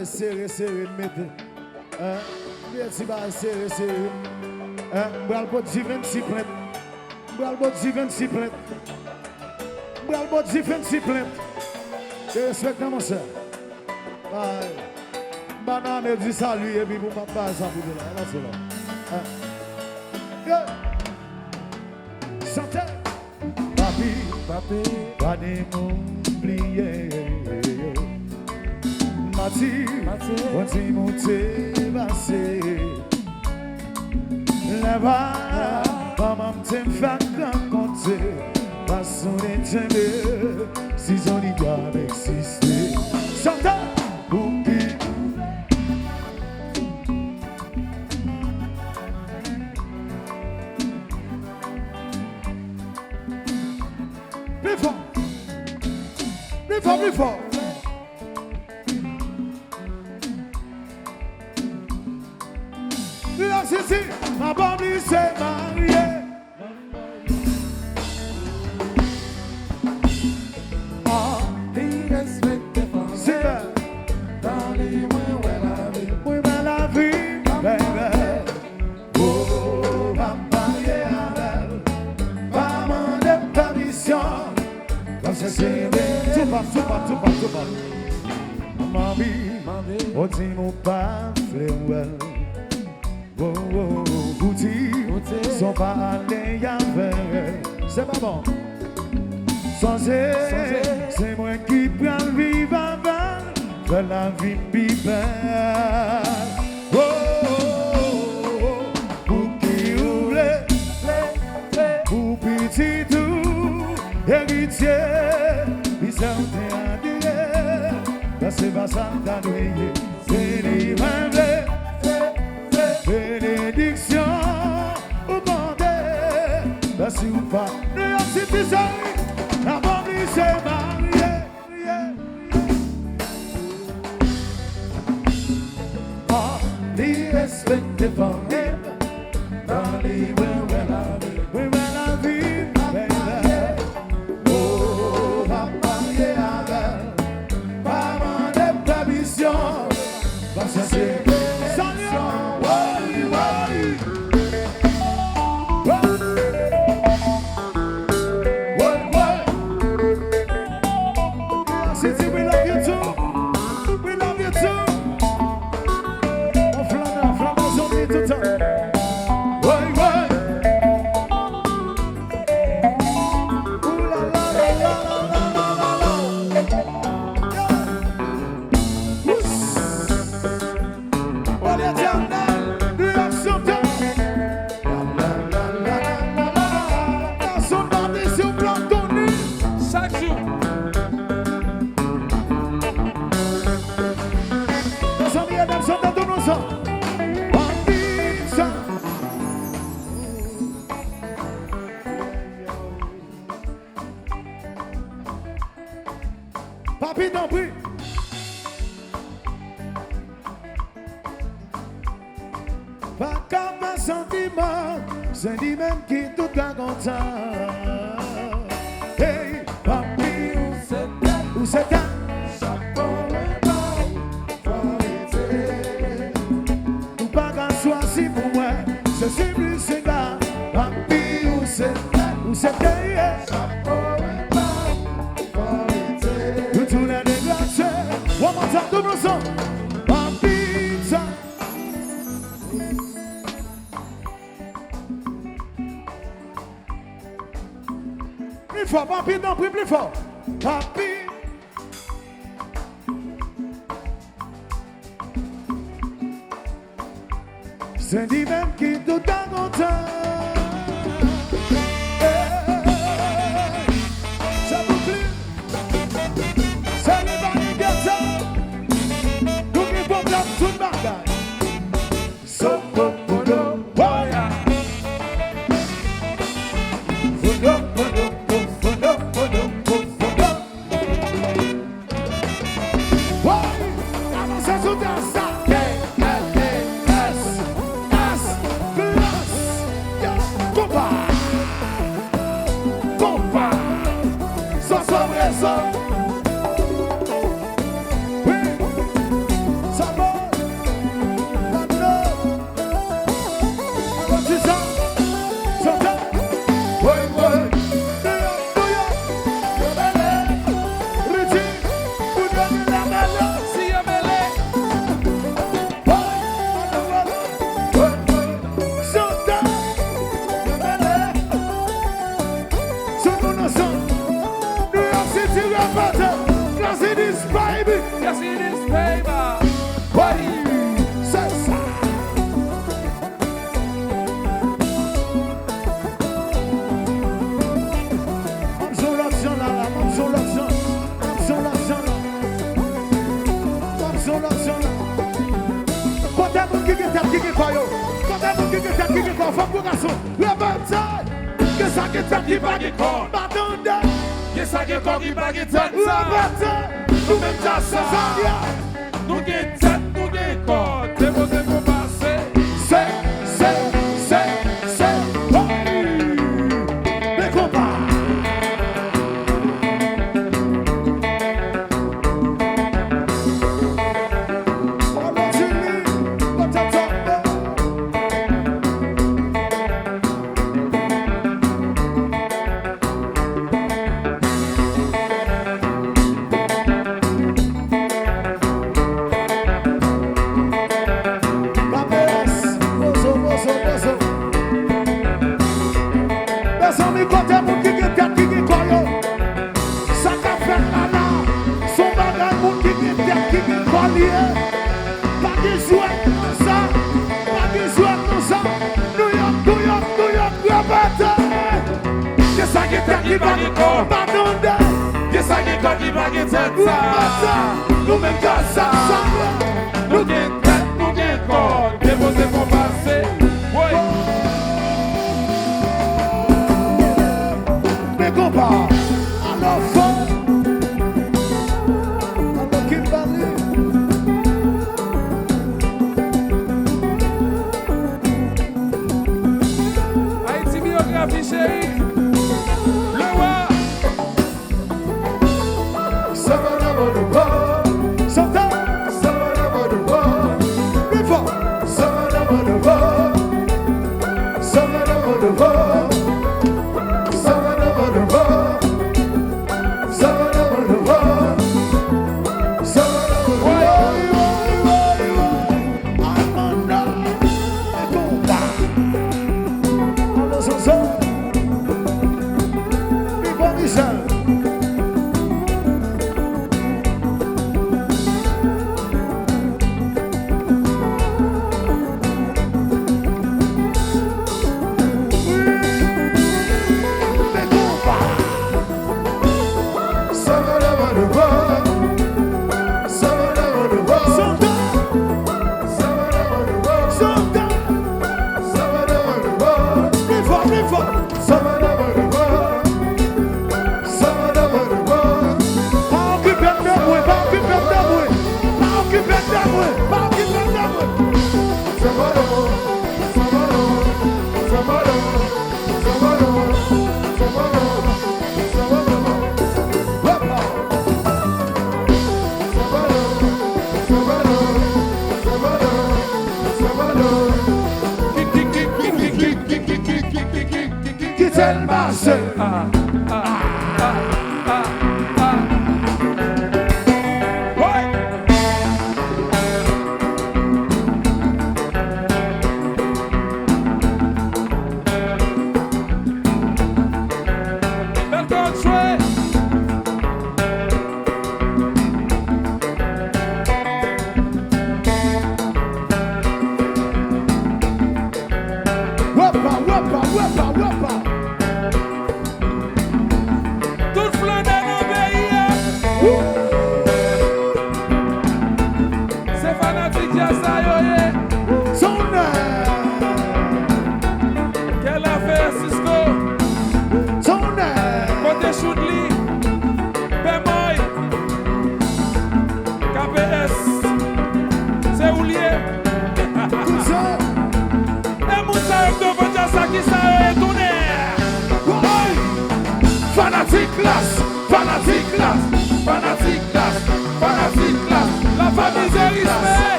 bail serré, serré, mettez. Petit bail serré, serré. Bral bot 26 plaintes. Bral bot 26 plaintes. Bral bot 26 plaintes. Je respecte mon soeur. Banane dit salut et puis vous m'avez pas ça pour là. Là c'est là. Santé. Papi, pas m'oublier. Mati, on t'y monte passé. Là-bas, maman t'aime faire rencontrer. Parce qu'on est aimé, si on y doit exister. Santé. Plus fort. La Sissi, ma bande s'est mariée. C'est bien. Dans les mois, la vie, baby. Oh, ma mariée avec maman de permission. Comme ça, c'est bien. Tout pas. Mami, on dit mon pas fleuel. Oh, bouti, sont pas allés avec. C'est pas bon. Sans c'est moi qui prends le vivre avant. Faire la vie plus belle. Pour qui ouvre, pour petit tout, héritier. C'est pas ça t'as noué, c'est les mains, bénédiction, ou bandé, là si ou pas, nous sommes citoyens, la famille s'est mariée. Les respectés par dans les la vie, oh, ma mariée avec. Parce que c'est City, we love you too. We love you too. On flamme aujourd'hui tout le temps. Papi t'en prie. Pas comme un sentiment, c'est lui-même qui tout a content. Hey, papi, où c'est ta chapeau et bas, ou pas qu'un choisi pour moi, je suis plus c'est là. Papi, où c'est ta chapeau et bas. Tout les déglacés, one more time, double son. Papi, plus fort, papi, non, plus fort. Papi. C'est lui-même qui tout a content. Ça vous plaît? C'est le bani bientôt. Nous qui vont faire tout le bagage. So, Quand t'as mon qui est quoi yo? Quand t'as mon qui est quoi? Femme pour garçon. Le bataille. Que ça qui est qui va qui corps. M'attendez. Que ça qui est corps qui va qui tête. Le bataille. Nous même ça ça. Nous qui tête, nous qui corps. Déposer pour passer. C'est. Les combats. Nous même ça, nous qui tête, nous qui corps. Déposer pour passer. Oui. les combats. Alors fort, alors qu'il valait. Haïti biographie chérie. Le roi.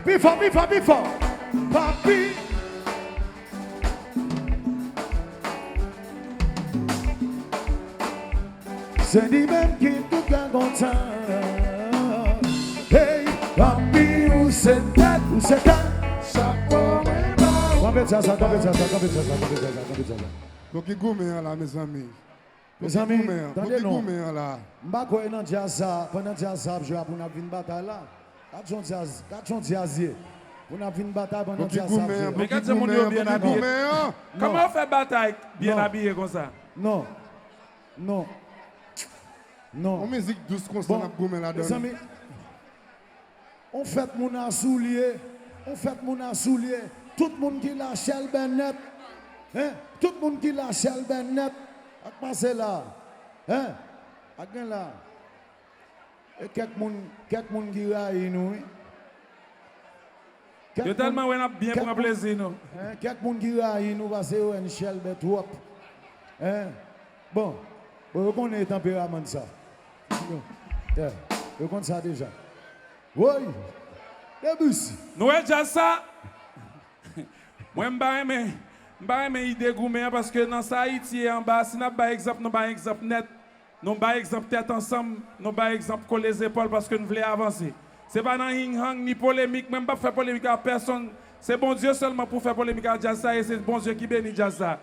Before. Papi. C'est lui-même qui tout gagne content. Hey, papi, où c'est tête, où c'est tête. Combien de ça. Donc, il goûte là, mes amis. Mes amis, attendez non. M'a quoi dans jazz pendant jazz ça je pour une bataille là. Quatre jazzier. On a une bataille pendant jazz ça. Mais quand c'est mon Dieu bien habillé. Comment on fait bataille bien habillé comme ça? Non. En musique douce constant à goûter là-dedans. Mes amis, on fait mon soulier. Tout le monde qui l'a Shell Bennett. Hein? Tout le monde qui l'a Shell Bennett. A passer là. Hein? A gain là. Et quelques monde qui raille nous. C'est tellement on a bien pour plaisir nous. Hein? Quelques monde qui raille nous parce que on Shell Bennett trop. Hein? Bon, vous connaissez le tempérament de ça. Vous connaissez ça déjà. Oui. Debussy. Nous déjà ça. Moi je vais idée gourmet parce que dans ça Haïti en bas si n'a pas exemple nous pas exemple net nous pas exemple tête ensemble nous pas exemple coller les épaules parce que nous voulons avancer. C'est pas dans hang ni polémique même pas faire polémique à personne. C'est bon Dieu seulement pour faire polémique à jazz ça et c'est bon Dieu qui bénit jazz ça.